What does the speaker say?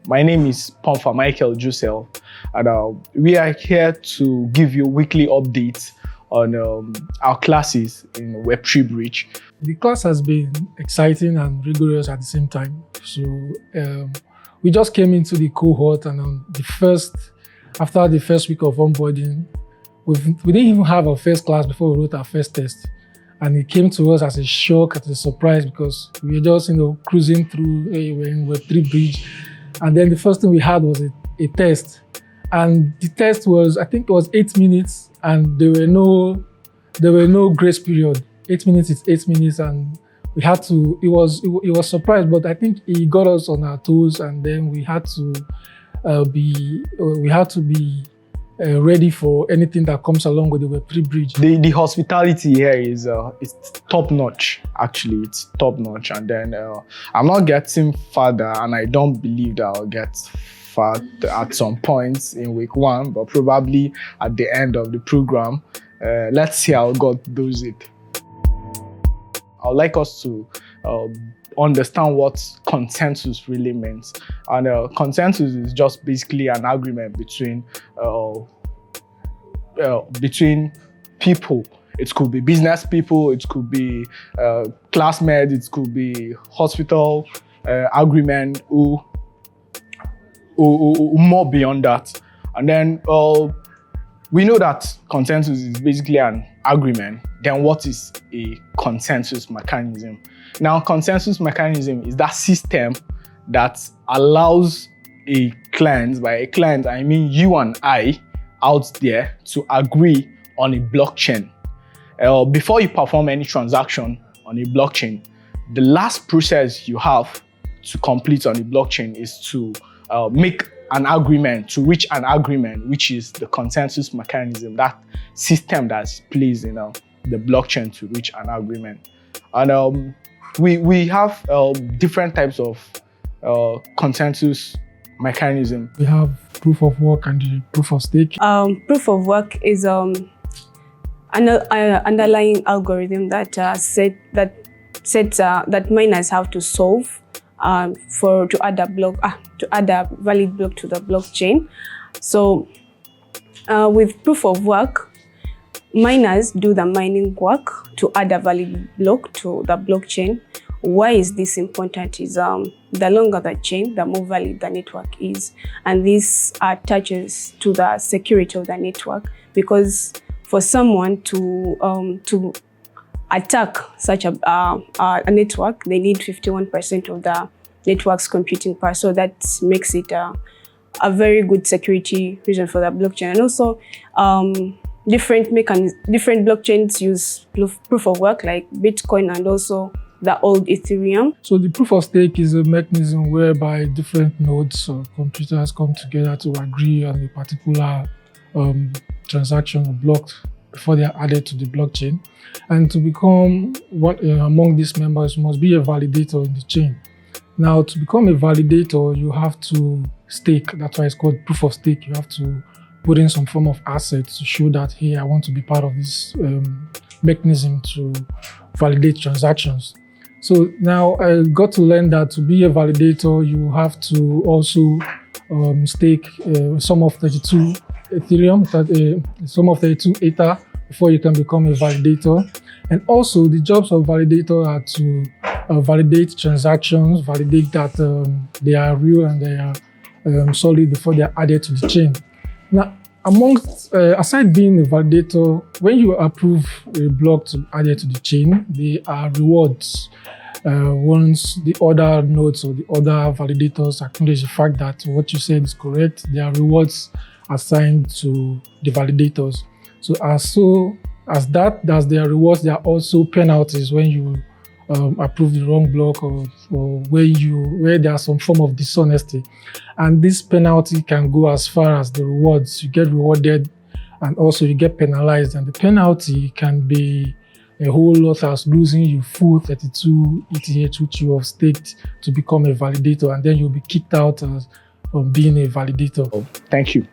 My name is Pomfa Michael Jusel, and we are here to give you weekly updates on our classes in Web3bridge. The class has been exciting and rigorous at the same time. So we just came into the cohort, and after the first week of onboarding, we didn't even have our first class before we wrote our first test. And it came to us as a shock, as a surprise, because we were just cruising through, we're in Web3bridge. And then the first thing we had was a test. And the test was, I think it was 8 minutes, and there were no grace period. 8 minutes is 8 minutes, and we had to, it was surprise, but I think it got us on our toes, and then we had to be ready for anything that comes along with the Web3bridge. The hospitality here is it's top notch. Actually, it's top notch. And then I'm not getting further, and I don't believe that I'll get far at some points in week 1, but probably at the end of the program. Let's see how God does it. I'd like us to understand what consensus really means. And consensus is just basically an agreement between people. It could be business people, it could be classmates, it could be hospital agreement, or more beyond that. And then we know that consensus is basically an agreement. Then what is a consensus mechanism? Now, consensus mechanism is that system that allows a client, by a client, I mean you and I out there, to agree on a blockchain. Before you perform any transaction on a blockchain, the last process you have to complete on the blockchain is to make an agreement, to reach an agreement, which is the consensus mechanism, that system that's placed in the blockchain to reach an agreement. And we have different types of consensus mechanism. We have proof of work and the proof of stake. Proof of work is an underlying algorithm that that miners have to solve to add a valid block to the blockchain. So with proof of work, miners do the mining work to add a valid block to the blockchain. Why is this important? Is the longer the chain, the more valid the network is, and this attaches to the security of the network, because for someone to attack such a network, they need 51% of the network's computing power. So that makes it a very good security reason for the blockchain. And also, different blockchains use proof of work, like Bitcoin and also the old Ethereum. So the proof of stake is a mechanism whereby different nodes or computers come together to agree on a particular transaction or block before they are added to the blockchain. And to become one among these members, you must be a validator in the chain. Now, to become a validator, you have to stake. That's why it's called proof of stake. You have to put in some form of assets to show that, hey, I want to be part of this mechanism to validate transactions. So now I got to learn that to be a validator, you have to also stake some of 32 Ethereum, some of 32 Ether before you can become a validator. And also the jobs of validator are to validate transactions, validate that they are real and they are solid before they are added to the chain. Now, aside being a validator, when you approve a block to add it to the chain, there are rewards. Once the other nodes or the other validators acknowledge the fact that what you said is correct, there are rewards assigned to the validators. So as there are rewards, there are also penalties when you approve the wrong block or where there's some form of dishonesty. And this penalty can go as far as the rewards. You get rewarded and also you get penalized, and the penalty can be a whole lot as losing your full 32 ETH which you have staked to become a validator, and then you'll be kicked out from being a validator. Thank you.